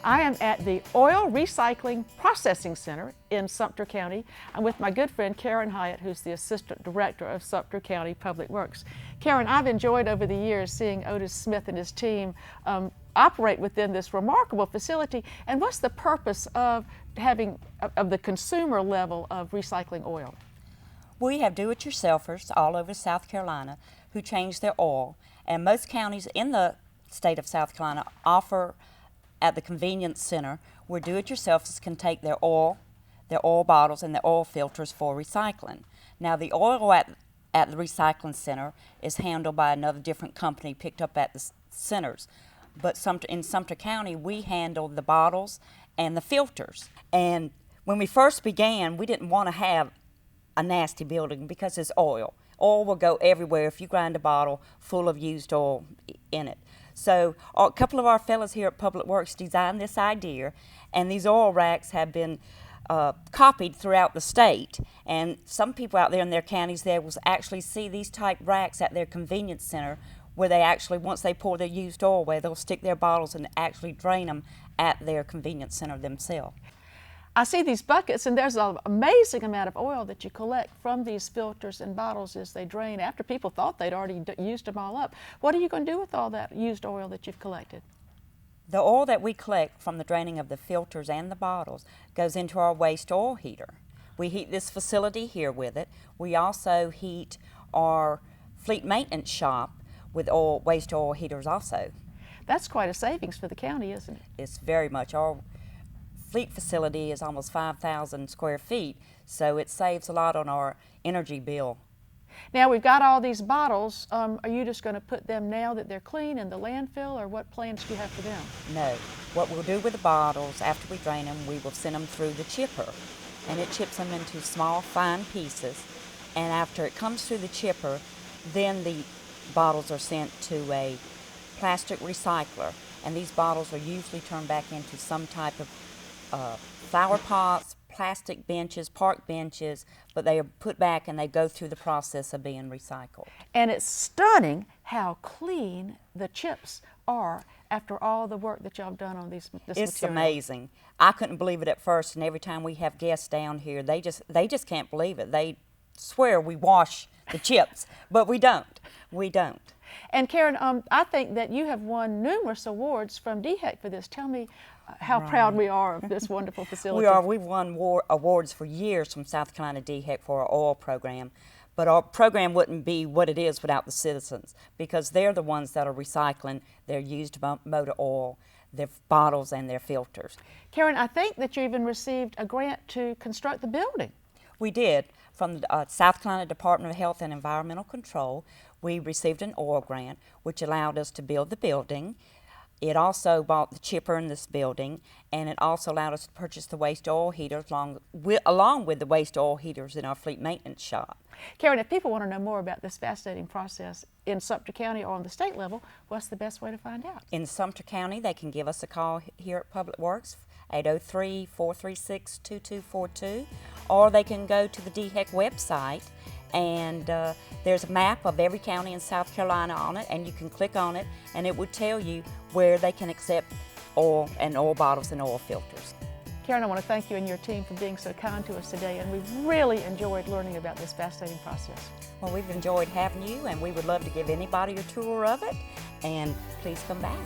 I am at the Oil Recycling Processing Center in Sumter County. I'm with my good friend Karen Hyatt, who's the Assistant Director of Sumter County Public Works. Karen, I've enjoyed over the years seeing Otis Smith and his team operate within this remarkable facility. And what's the purpose of having the consumer level of recycling oil? We have do-it-yourselfers all over South Carolina who change their oil, and most counties in the state of South Carolina offer at the convenience center where do-it-yourselfers can take their oil bottles and their oil filters for recycling. Now the oil at the recycling center is handled by another different company picked up at the centers. But in Sumter County, we handle the bottles and the filters. And when we first began, we didn't want to have a nasty building because it's oil. Oil will go everywhere if you grind a bottle full of used oil in it. So a couple of our fellows here at Public Works designed this idea, and these oil racks have been copied throughout the state. And some people out there in their counties there will actually see these type racks at their convenience center where they actually, once they pour their used oil away, they'll stick their bottles and actually drain them at their convenience center themselves. I see these buckets, and there's an amazing amount of oil that you collect from these filters and bottles as they drain after people thought they'd already used them all up. What are you going to do with all that used oil that you've collected? The oil that we collect from the draining of the filters and the bottles goes into our waste oil heater. We heat this facility here with it. We also heat our fleet maintenance shop with waste oil heaters also. That's quite a savings for the county, isn't it? It's very much. Our fleet facility is almost 5,000 square feet, so it saves a lot on our energy bill. Now we've got all these bottles. Are you just going to put them now that they're clean in the landfill, or what plans do you have for them? No. What we'll do with the bottles, after we drain them, we will send them through the chipper, and it chips them into small, fine pieces. And after it comes through the chipper, then the bottles are sent to a plastic recycler, and these bottles are usually turned back into some type of flower pots, plastic benches, park benches, but they are put back and they go through the process of being recycled. And it's stunning how clean the chips are after all the work that y'all have done on this material. It's amazing. I couldn't believe it at first, and every time we have guests down here, they just can't believe it. They swear we wash the chips, but we don't. We don't. And Karen, I think that you have won numerous awards from DHEC for this. Tell me how proud we are of this wonderful facility. We are. We've won awards for years from South Carolina DHEC for our oil program, but our program wouldn't be what it is without the citizens, because they're the ones that are recycling their used motor oil, their bottles, and their filters. Karen, I think that you even received a grant to construct the building. We did. From the South Carolina Department of Health and Environmental Control, we received an oil grant, which allowed us to build the building. It also bought the chipper in this building, and it also allowed us to purchase the waste oil heaters along with the waste oil heaters in our fleet maintenance shop. Karen, if people want to know more about this fascinating process in Sumter County or on the state level, what's the best way to find out? In Sumter County, they can give us a call here at Public Works, 803-436-2242, or they can go to the DHEC website, and there's a map of every county in South Carolina on it, and you can click on it, and it would tell you where they can accept oil and oil bottles and oil filters. Karen, I want to thank you and your team for being so kind to us today, and we've really enjoyed learning about this fascinating process. Well, we've enjoyed having you, and we would love to give anybody a tour of it, and please come back.